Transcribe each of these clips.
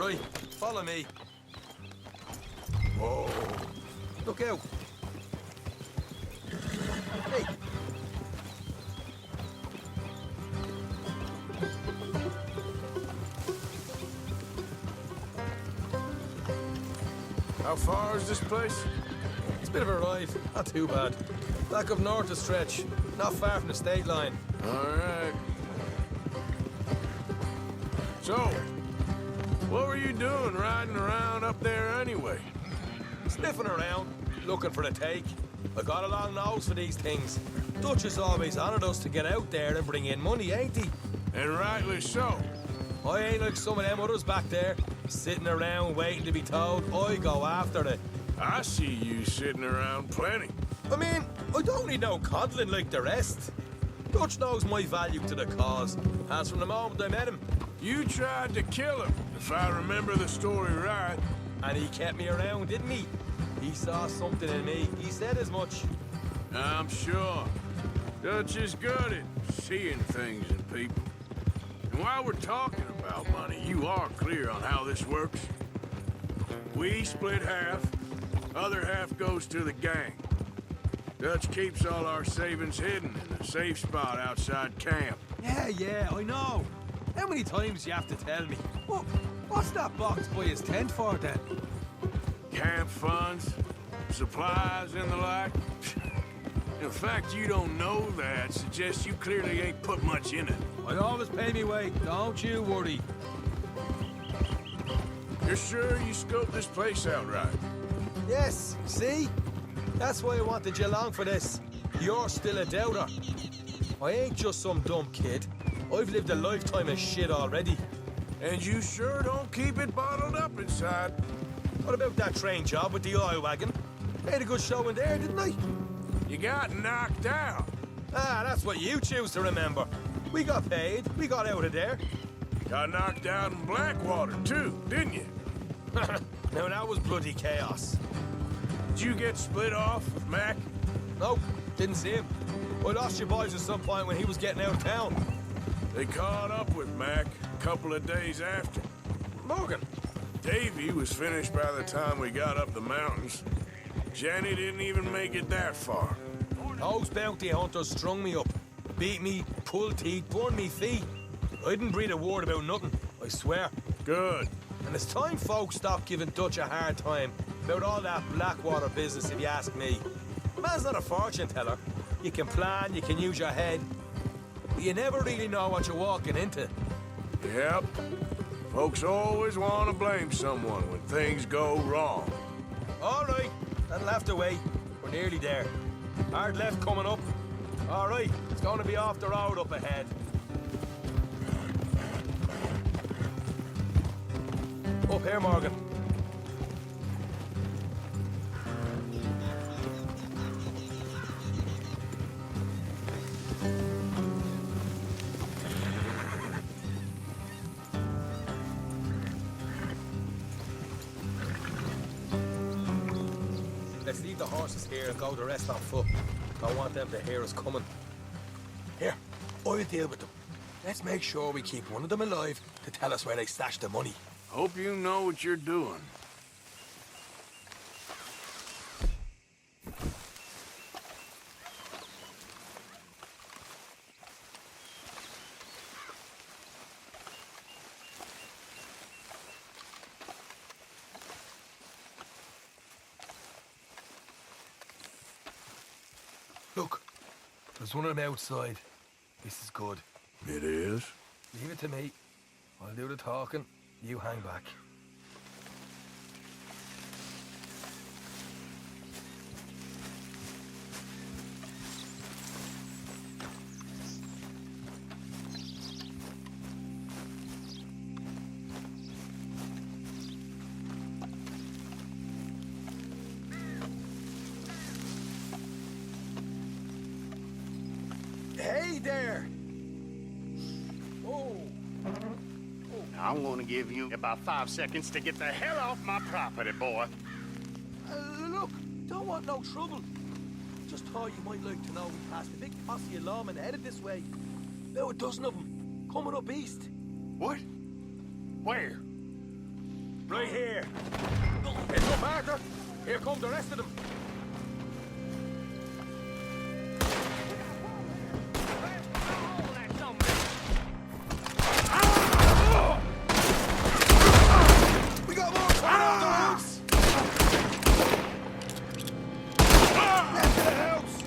Right, follow me. Whoa. Look out. Hey. How far is this place? It's a bit of a ride. Not too bad. Back up north a stretch. Not far from the state line. All right. So, what were you doing riding around up there anyway? Sniffing around, looking for the take. I got a long nose for these things. Dutch has always honoured us to get out there and bring in money, ain't he? And rightly so. I ain't like some of them others back there, sitting around waiting to be told. I go after it. I see you sitting around plenty. I mean, I don't need no coddling like the rest. Dutch knows my value to the cause, as from the moment I met him. You tried to kill him, if I remember the story right. And he kept me around, didn't he? He saw something in me. He said as much. I'm sure. Dutch is good at seeing things in people. And while we're talking about money, you are clear on how this works. We split half, other half goes to the gang. Dutch keeps all our savings hidden in a safe spot outside camp. Yeah, I know. How many times do you have to tell me? What's that box by his tent for, then? Camp funds, supplies, and the like. The fact you don't know that suggests you clearly ain't put much in it. I always pay me way, don't you worry. You're sure you scoped this place out right? Yes, see? That's why I wanted you along for this. You're still a doubter. I ain't just some dumb kid. I've lived a lifetime of shit already. And you sure don't keep it bottled up inside. What about that train job with the oil wagon? Made a good show in there, didn't I? You got knocked out. Ah, that's what you choose to remember. We got paid. We got out of there. Got knocked out in Blackwater, too, didn't you? Now, that was bloody chaos. Did you get split off with Mac? Nope, didn't see him. I lost your boys at some point when he was getting out of town. They caught up with Mac a couple of days after. Morgan. Davy was finished by the time we got up the mountains. Jenny didn't even make it that far. Those bounty hunters strung me up. Beat me, pulled teeth, burned me feet. I didn't breathe a word about nothing, I swear. Good. And it's time folks stopped giving Dutch a hard time about all that Blackwater business, if you ask me. Man's not a fortune teller. You can plan, you can use your head, but you never really know what you're walking into. Yep. Folks always want to blame someone when things go wrong. All right, that'll have to wait. We're nearly there. Hard left coming up. All right, it's going to be off the road up ahead. Up here, Morgan. Let's leave the horses here and go the rest on foot. I want them to hear us coming. Here, I'll deal with them. Let's make sure we keep one of them alive to tell us where they stashed the money. Hope you know what you're doing. Look, there's one of them outside. This is good. It is? Leave it to me. I'll do the talking. You hang back. Hey there! Oh. I'm gonna give you about 5 seconds to get the hell off my property, boy. Look, don't want no trouble. Just thought you might like to know we passed a big posse of lawmen headed this way. About a dozen of them, coming up east. What? Where? Right here. Heads up, Arthur. Here come the rest of them. We got more coming out the house! Left of the house!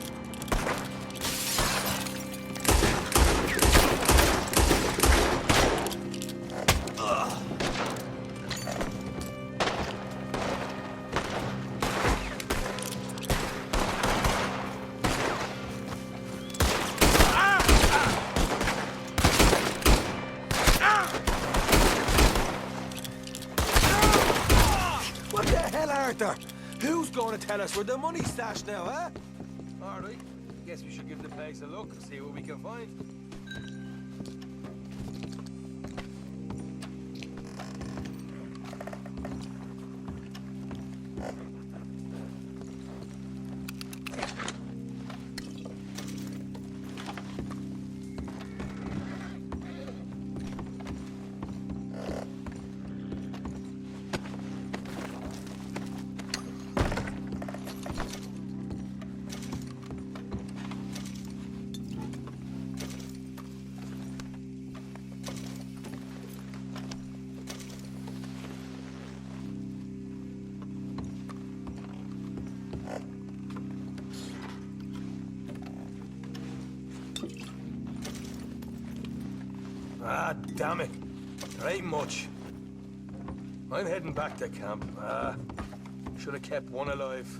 What the hell, Arthur? Who's going to tell us where the money's stashed now, huh? All right. Guess we should give the place a look, see what we can find. Ah, damn it. There ain't much. I'm heading back to camp. Should have kept one alive.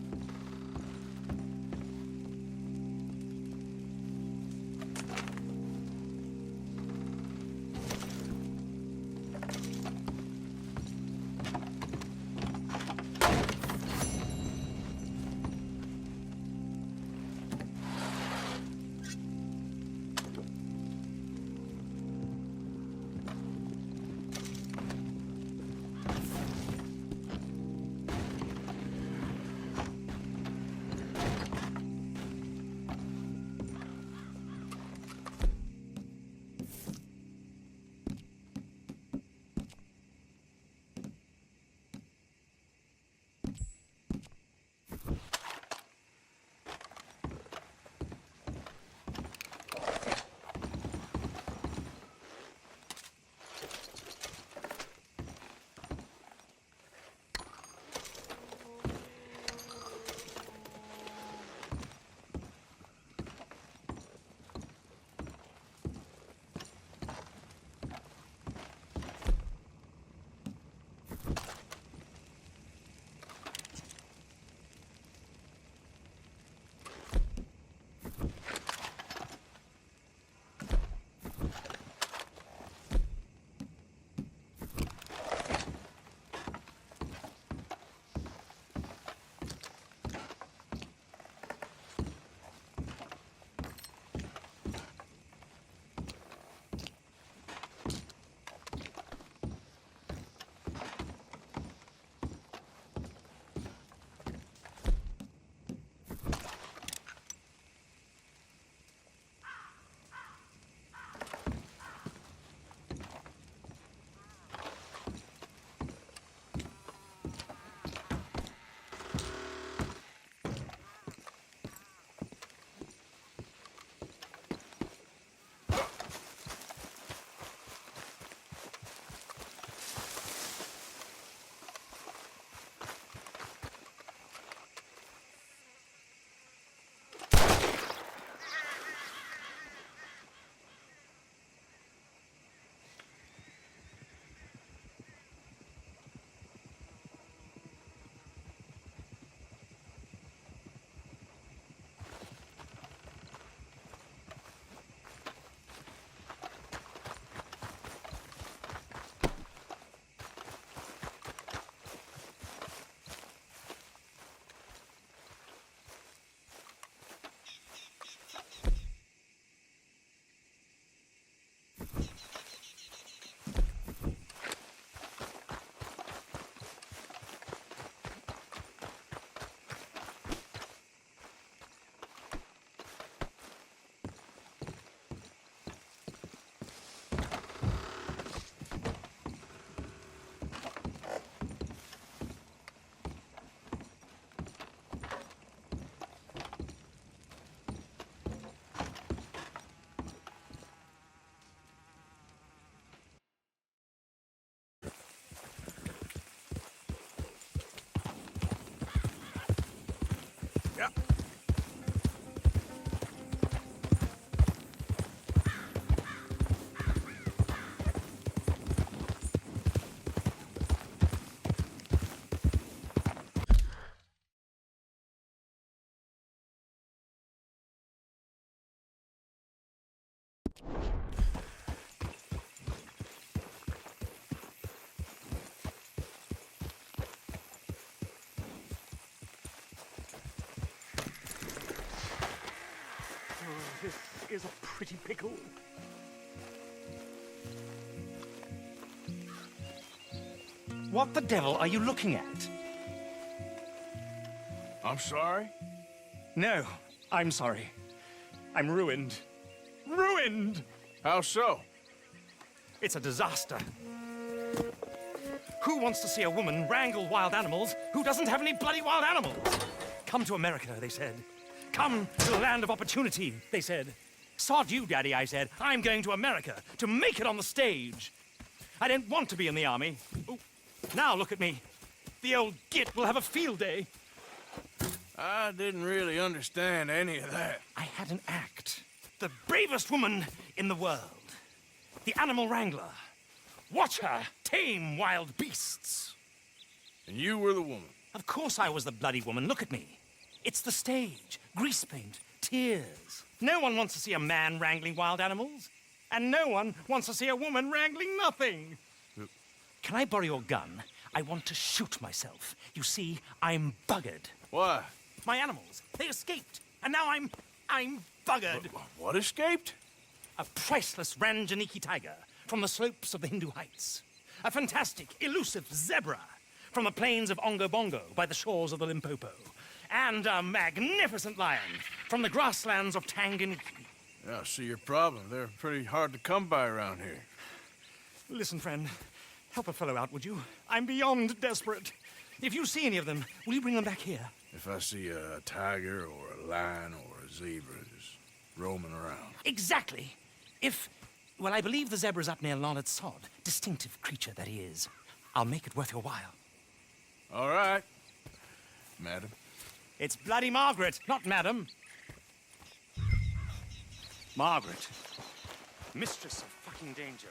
is a pretty pickle. What the devil are you looking at? I'm sorry? No, I'm sorry. I'm ruined. Ruined! How so? It's a disaster. Who wants to see a woman wrangle wild animals who doesn't have any bloody wild animals? Come to America, they said. Come to the land of opportunity, they said. Sod you, Daddy, I said. I'm going to America to make it on the stage. I don't want to be in the army. Ooh, now look at me. The old git will have a field day. I didn't really understand any of that. I had an act. The bravest woman in the world. The animal wrangler. Watch her tame wild beasts. And you were the woman. Of course I was the bloody woman. Look at me. It's the stage. Grease paint. Tears. No one wants to see a man wrangling wild animals. And no one wants to see a woman wrangling nothing. Can I borrow your gun? I want to shoot myself. You see, I'm buggered. Why? My animals, they escaped. And now I'm buggered. What escaped? A priceless Ranjaniki tiger from the slopes of the Hindu Heights. A fantastic, elusive zebra from the plains of Ongo Bongo by the shores of the Limpopo. And a magnificent lion from the grasslands of Tanganyika. Yeah, I see your problem. They're pretty hard to come by around here. Listen, friend, help a fellow out, would you? I'm beyond desperate. If you see any of them, will you bring them back here? If I see a tiger or a lion or a zebra just roaming around. Exactly. Well, I believe the zebra's up near Larned Sod. Distinctive creature that he is. I'll make it worth your while. All right, madam. It's bloody Margaret, not madam. Margaret. Mistress of fucking danger.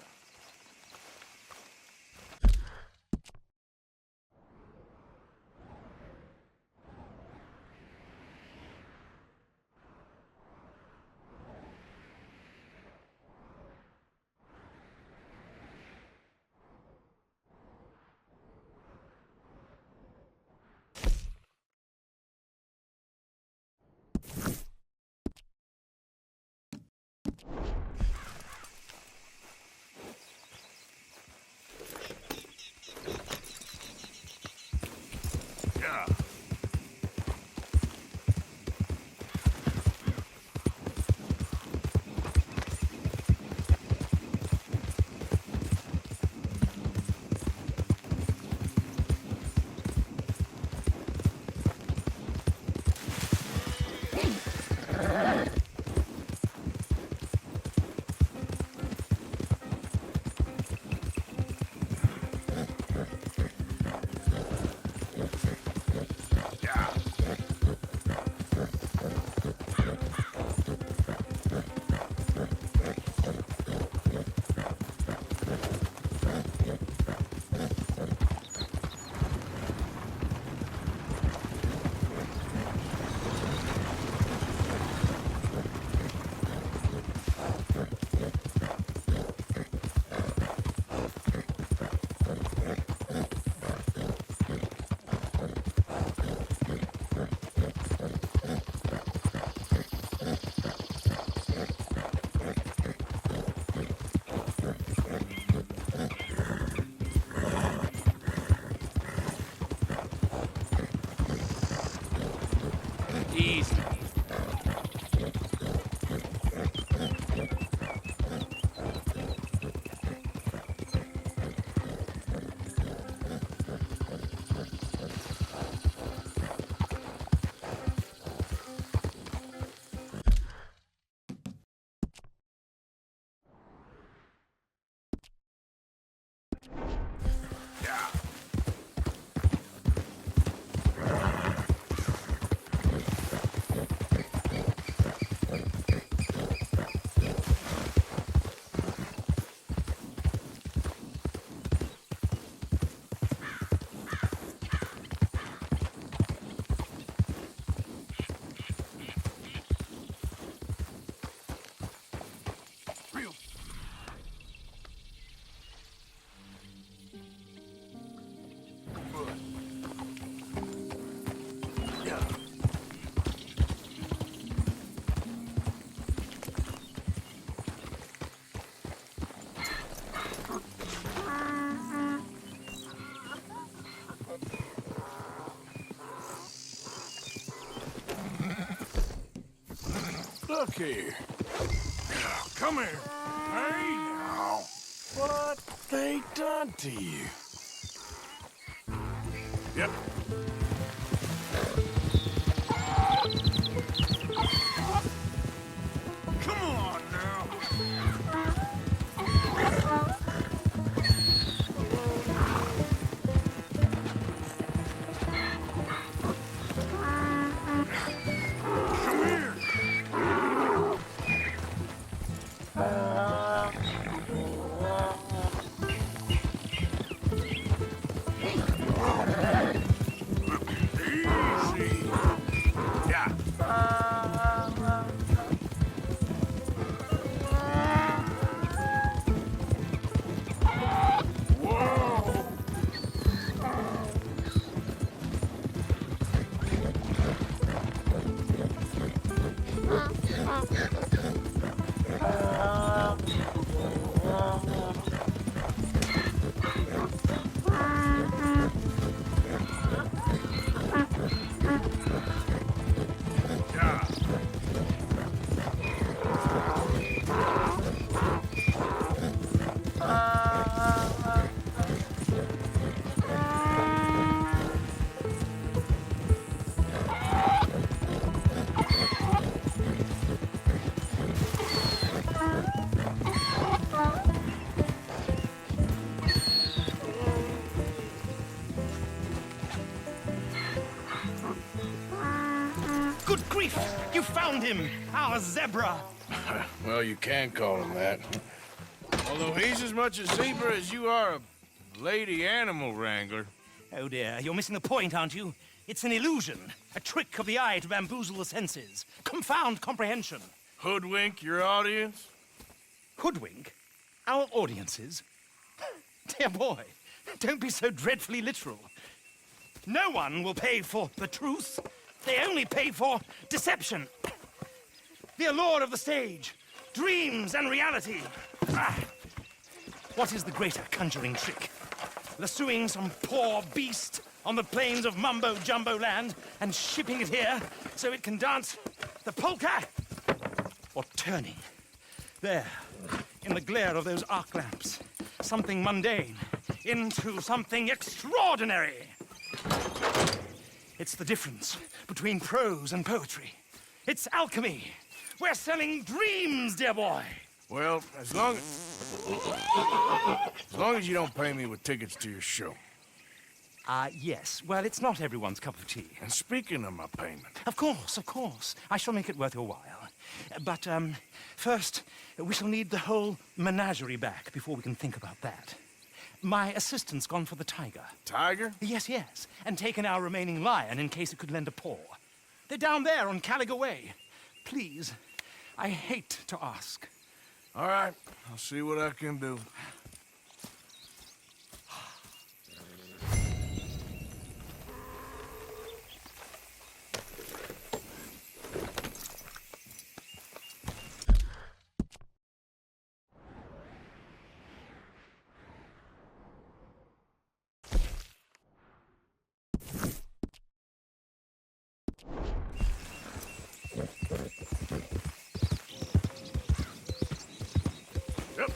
Look here. Now, come here. Hey, now. What they done to you? Yep. Come on now. Come here. Easy. Yeah. Whoa. Yeah. Good grief! You found him! Our zebra! Well, you can call him that. Although he's as much a zebra as you are a lady animal wrangler. Oh dear, you're missing the point, aren't you? It's an illusion, a trick of the eye to bamboozle the senses, confound comprehension. Hoodwink your audience? Hoodwink? Our audiences? Dear boy, don't be so dreadfully literal. No one will pay for the truth. They only pay for deception. The allure of the stage, dreams and reality. Ah. What is the greater conjuring trick? Lassoing some poor beast on the plains of mumbo-jumbo land and shipping it here so it can dance the polka? Or turning, there, in the glare of those arc lamps, something mundane into something extraordinary? It's the difference between prose and poetry. It's alchemy. We're selling dreams, dear boy. Well, as long as you don't pay me with tickets to your show. Yes. Well, it's not everyone's cup of tea. And speaking of my payment, Of course, of course. I shall make it worth your while. But, first, we shall need the whole menagerie back before we can think about that. My assistant's gone for the tiger. Tiger? Yes, yes. And taken our remaining lion in case it could lend a paw. They're down there on Caliga Way. Please, I hate to ask. All right, I'll see what I can do. Yep.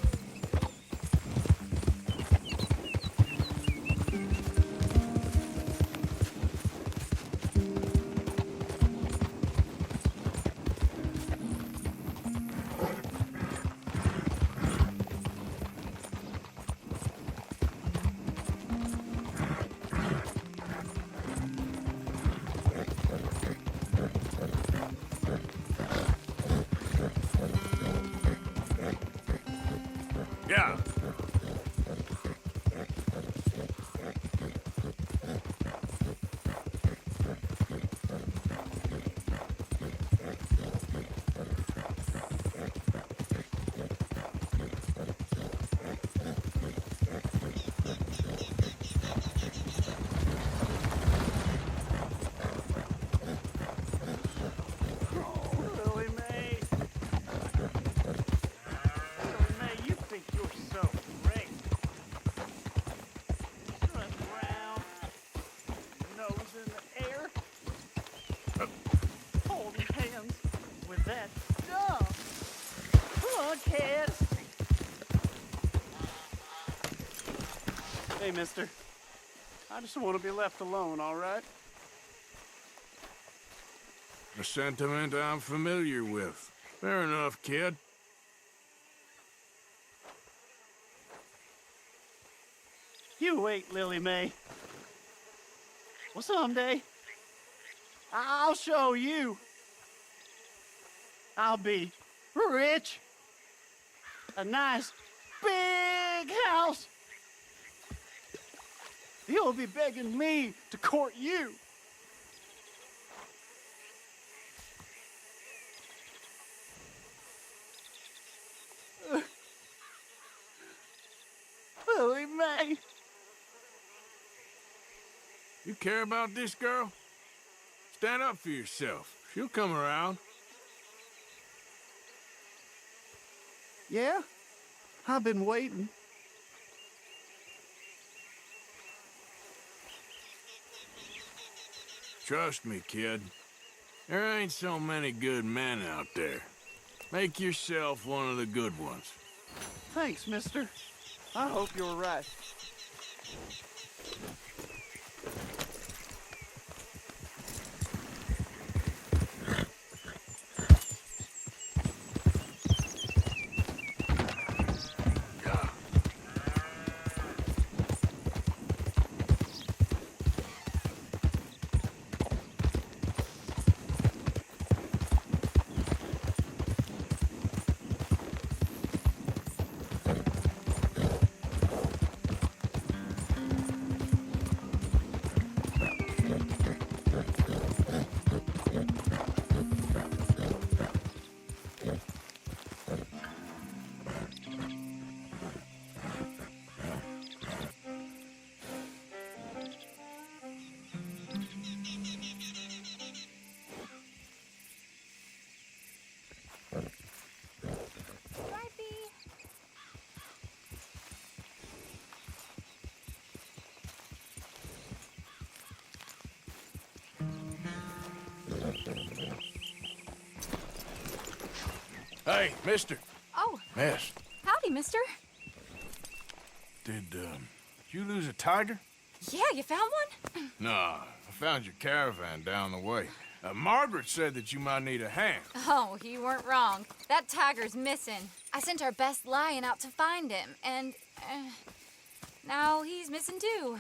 on, kid. Hey, mister. I just want to be left alone, all right? A sentiment I'm familiar with. Fair enough, kid. You wait, Lily Mae. Well, someday, I'll show you. I'll be rich. A nice, big house. You'll be begging me to court you. Lily Mae. You care about this girl? Stand up for yourself. She'll come around. Yeah? I've been waiting. Trust me, kid. There ain't so many good men out there. Make yourself one of the good ones. Thanks, mister. I hope you're right. Hey, mister. Oh, Miss, howdy, mister. did you lose a tiger? Yeah, you found one? Nah, I found your caravan down the way. Margaret said that you might need a hand. Oh, you weren't wrong. That tiger's missing. I sent our best lion out to find him, and now he's missing too.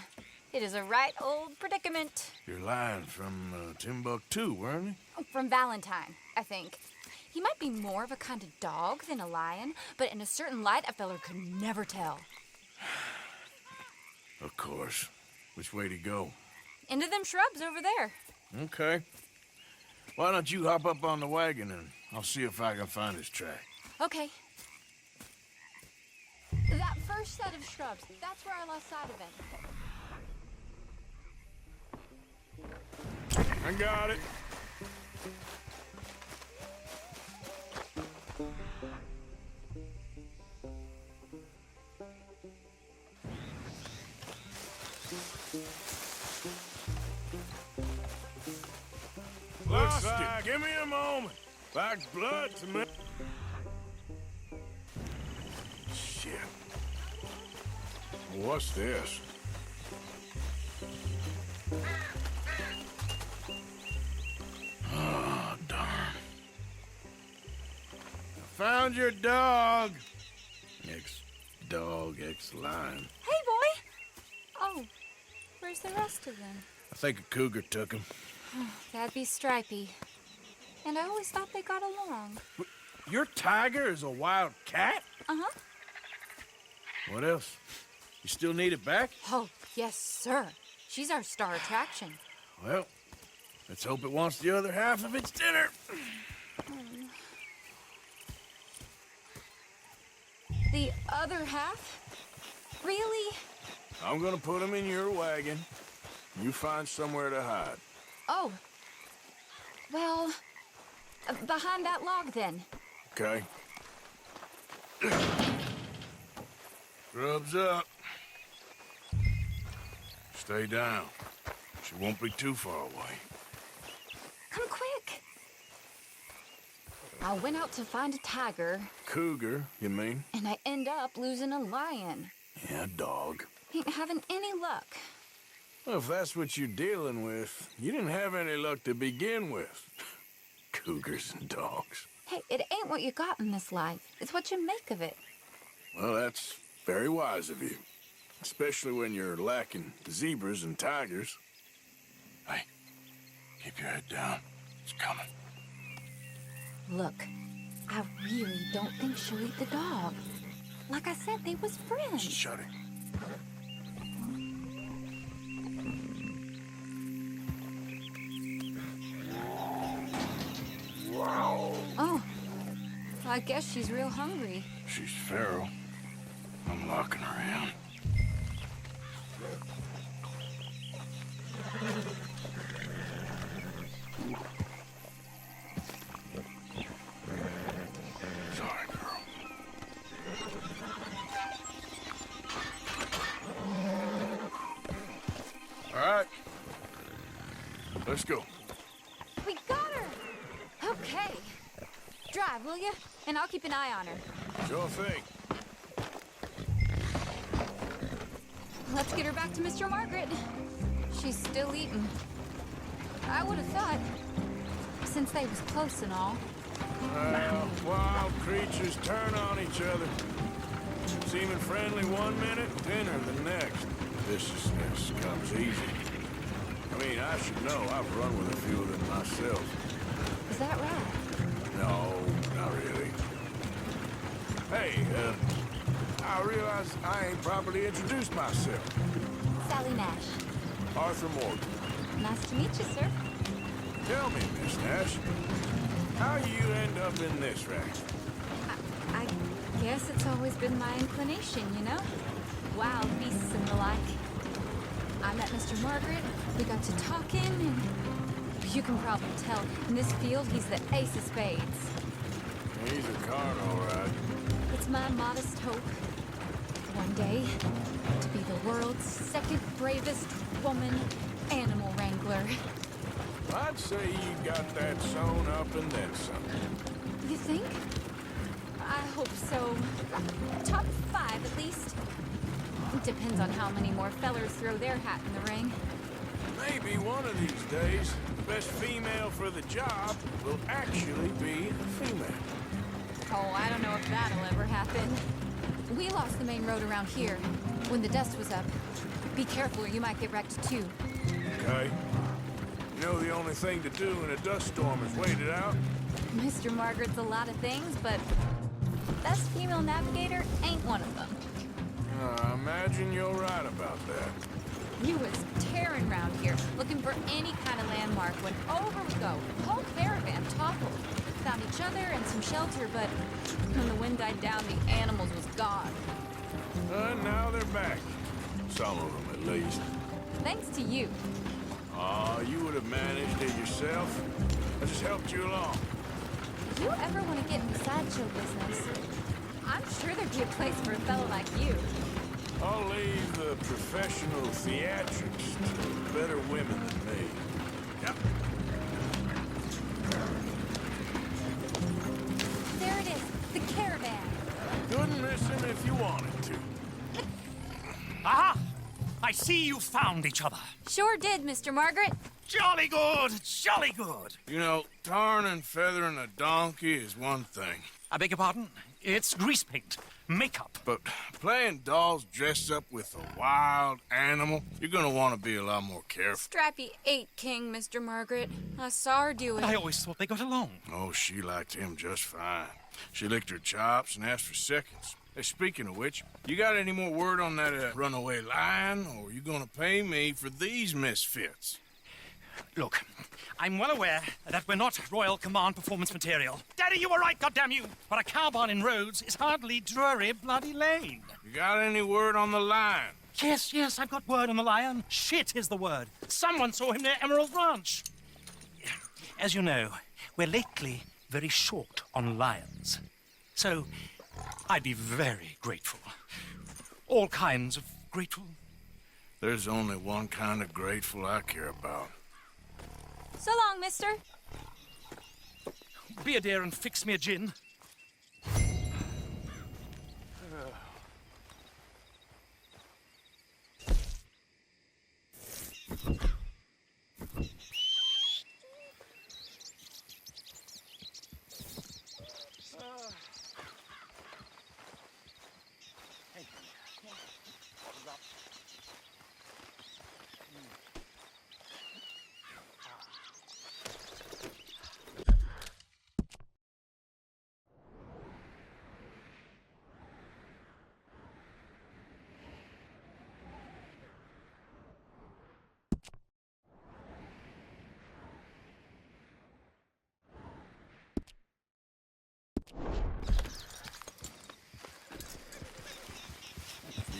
It is a right old predicament. Your lion from Timbuktu, weren't he? From Valentine, I think. He might be more of a kind of dog than a lion, but in a certain light, a feller could never tell. Of course. Which way to go? Into them shrubs over there. Okay. Why don't you hop up on the wagon and I'll see if I can find his track. Okay. That first set of shrubs, that's where I lost sight of him. I got it. Lost it. Give me a moment. Like blood to me. Shit. What's this? Oh, darn. I found your dog. Ex-dog, ex-lion. Hey, boy! Oh, where's the rest of them? I think a cougar took him. That'd be Stripey. And I always thought they got along. Your tiger is a wild cat? Uh-huh. What else? You still need it back? Oh, yes, sir. She's our star attraction. Well, let's hope it wants the other half of its dinner. The other half? Really? I'm gonna put him in your wagon. You find somewhere to hide. Oh. Well, behind that log, then. Okay. Grub's up. Stay down. She won't be too far away. Come quick. I went out to find a tiger, Cougar, you mean? and I end up losing a lion. Yeah, dog. Ain't having any luck. Well, if that's what you're dealing with, you didn't have any luck to begin with. Cougars and dogs. Hey, it ain't what you got in this life. It's what you make of it. Well, that's very wise of you. Especially when you're lacking zebras and tigers. Hey, keep your head down. It's coming. Look, I really don't think she'll eat the dog. Like I said, they was friends. Shut it. Oh, I guess she's real hungry. She's feral. I'm locking her in. Sorry, girl. All right. Let's go. We got her! Okay. Drive, will you? And I'll keep an eye on her. Sure thing. Let's get her back to Mr. Margaret. She's still eating. I would have thought, since they was close and all. Well, wild creatures turn on each other. Seeming friendly one minute, dinner the next. Viciousness comes easy. I mean, I should know. I've run with a few of them myself. Is that right? No, not really. Hey, I realize I ain't properly introduced myself. Sally Nash. Arthur Morgan. Nice to meet you, sir. Tell me, Miss Nash, how you end up in this rack? I guess it's always been my inclination, you know? Wild beasts and the like. I met Mr. Margaret, we got to talking, and you can probably tell, in this field, he's the ace of spades. He's a card, all right. It's my modest hope, one day, to be the world's second bravest woman animal wrangler. I'd say you got that sewn up and then some. You think? I hope so. Top 5, at least. Depends on how many more fellers throw their hat in the ring. Maybe one of these days, the best female for the job will actually be a female. Oh, I don't know if that'll ever happen. We lost the main road around here when the dust was up. Be careful or you might get wrecked too. Okay. You know the only thing to do in a dust storm is wait it out? Mr. Margaret's a lot of things, but best female navigator ain't one of them. I imagine you're right about that. You was tearing around here, looking for any kind of landmark when over we go. Whole caravan toppled. Found each other and some shelter, but when the wind died down, the animals was gone. Now they're back. Some of them, at least. Thanks to you. Aw, you would have managed it yourself. I just helped you along. If you ever want to get in the sideshow business, I'm sure there'd be a place for a fellow like you. I'll leave the professional theatrics to better women than me. Yep. There it is, the caravan. Couldn't miss him if you wanted to. Aha! I see you found each other. Sure did, Mr. Margaret. Jolly good, jolly good. You know, tarring and feathering a donkey is one thing. I beg your pardon? It's grease paint, makeup. But playing dolls dressed up with a wild animal, you're gonna want to be a lot more careful. Strappy ate King, Mr. Margaret. I saw her do it. I always thought they got along. Oh, she liked him just fine. She licked her chops and asked for seconds. Hey, speaking of which, you got any more word on that runaway lion, or are you gonna pay me for these misfits? Look, I'm well aware that we're not Royal Command performance material. Daddy, you were right, goddamn you! But a cow barn in Rhodes is hardly Drury Bloody Lane. You got any word on the lion? Yes, I've got word on the lion. Shit is the word. Someone saw him near Emerald Ranch. As you know, we're lately very short on lions. So, I'd be very grateful. All kinds of grateful. There's only one kind of grateful I care about. So long, mister. be a dear and fix me a gin?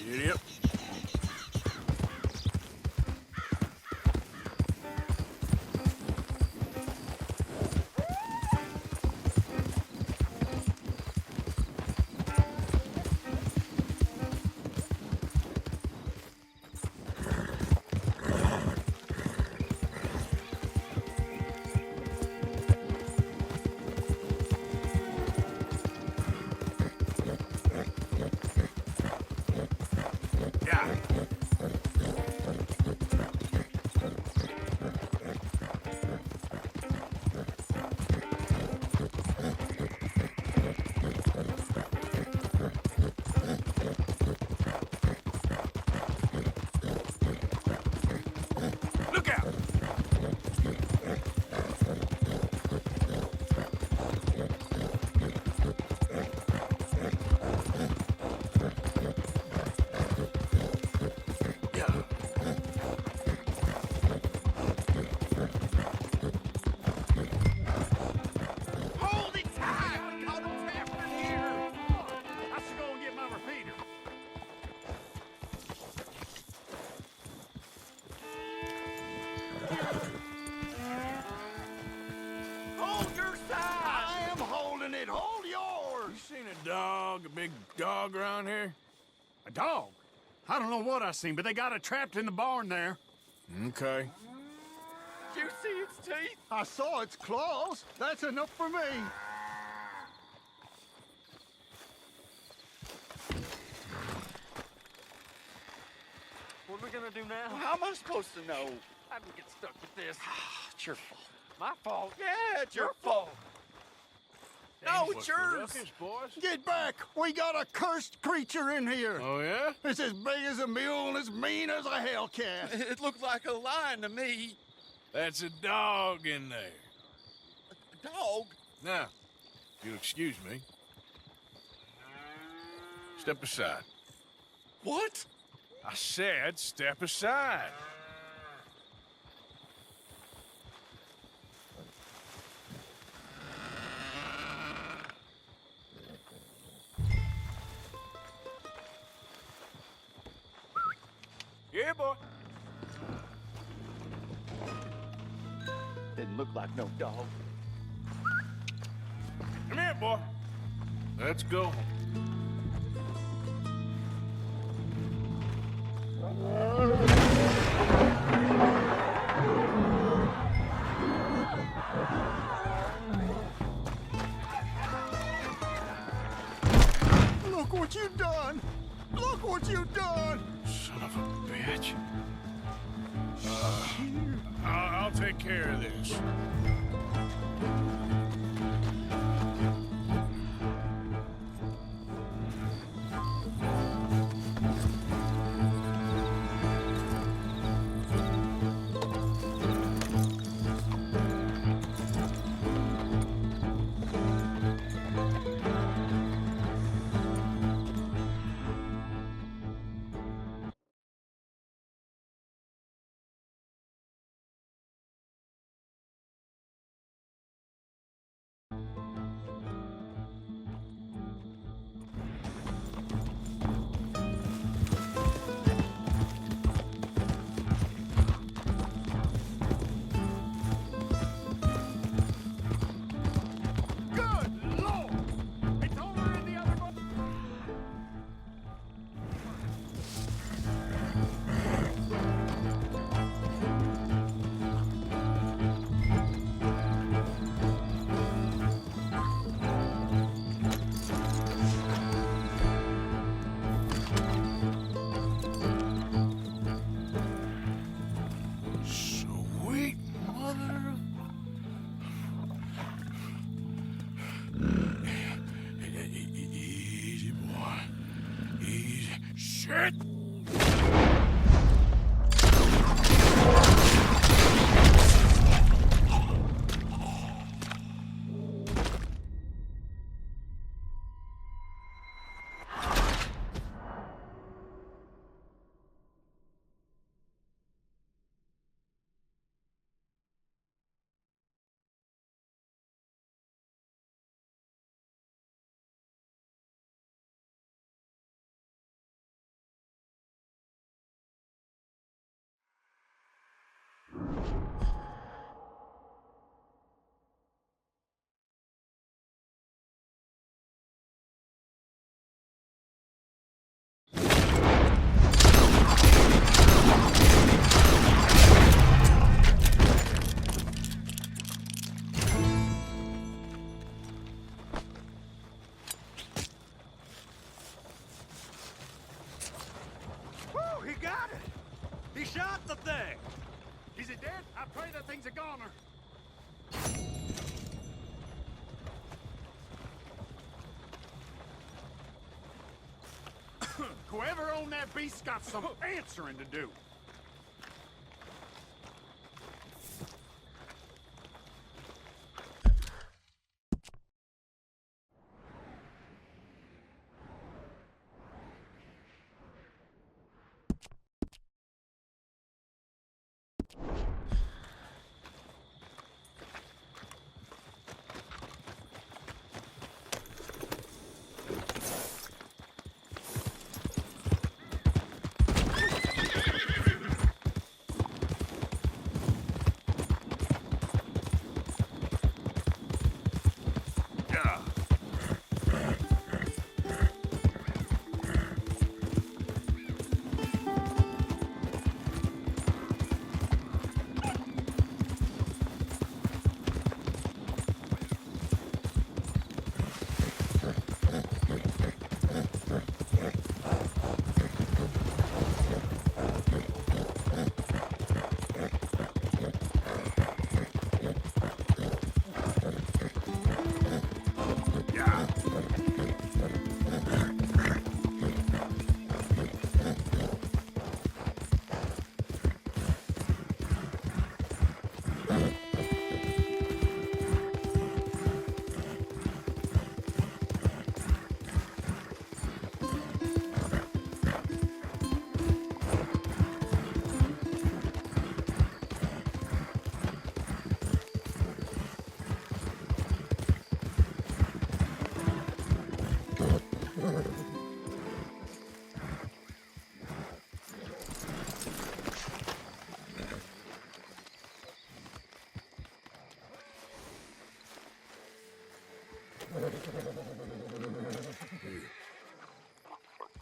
Idiot. Yeah. Look out! Hold it tight! We caught him trapped in here! I should go and get my repeater. Hold your side! I am holding it. Hold yours! You seen a dog, a big dog around here? A dog? I don't know what I seen, but they got it trapped in the barn there. Okay. Did you see its teeth? I saw its claws. That's enough for me. What are we gonna do now? How am I supposed to know? How did we get stuck with this? It's your fault. My fault? Yeah, it's your fault. No, it's yours. Boys. Get back! We got a cursed creature in here. Oh, yeah? It's as big as a mule and as mean as a hellcat. It looked like a lion to me. That's a dog in there. A dog? Now, if you'll excuse me. Step aside. What? I said step aside. Yeah, boy. Didn't look like no dog. Come here, boy. Let's go. Look what you've done! Look what you've done! Son of a bitch. I'll take care of this. He shot the thing! Is it dead? I pray that thing's a goner. Whoever owned that beast's got some answering to do.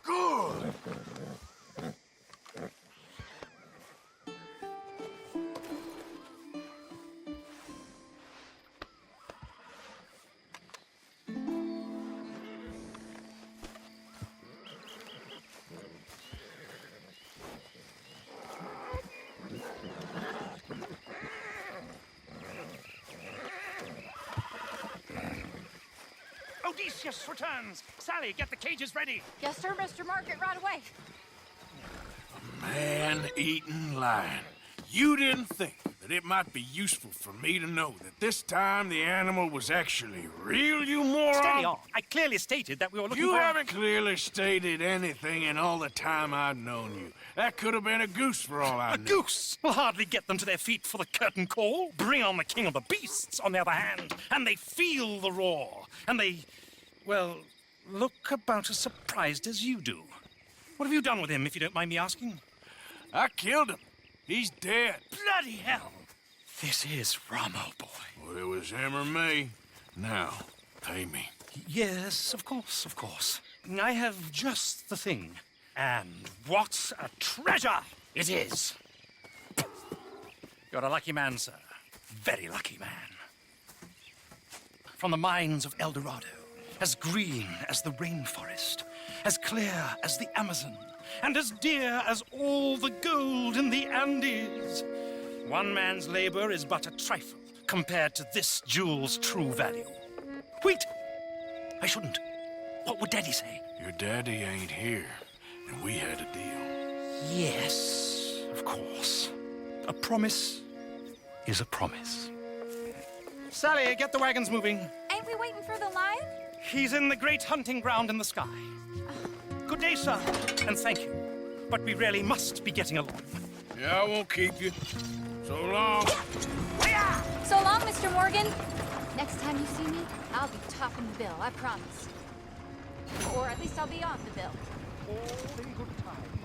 Good! Odysseus returns! Sally, get the cages ready! Yes, sir, Mr. Margaret, right away. Man-eating lion. You didn't think that it might be useful for me to know that this time the animal was actually real, you moron? Steady on. I clearly stated that we were looking You for... haven't clearly stated anything in all the time I've known you. That could have been a goose for all I A knew. goose will hardly get them to their feet for the curtain call. Bring on the king of the beasts, on the other hand, and they feel the roar. And they, well, look about as surprised as you do. What have you done with him, if you don't mind me asking? I killed him. He's dead. Bloody hell! This is Ramo, boy. Well, it was him or me. Now, pay me. Yes, of course, of course. I have just the thing. And what a treasure it is! You're a lucky man, sir. Very lucky man. From the mines of El Dorado, as green as the rainforest, as clear as the Amazon, and as dear as all the gold in the Andes. One man's labor is but a trifle compared to this jewel's true value. Wait! I shouldn't. What would Daddy say? Your daddy ain't here, and we had a deal. Yes, of course. A promise is a promise. Sally, get the wagons moving. Ain't we waiting for the lion? He's in the great hunting ground in the sky. Good day, sir, and thank you. But we really must be getting along. Yeah, I won't keep you. So long. So long, Mr. Morgan. Next time you see me, I'll be topping the bill, I promise. Or at least I'll be on the bill. All in good time.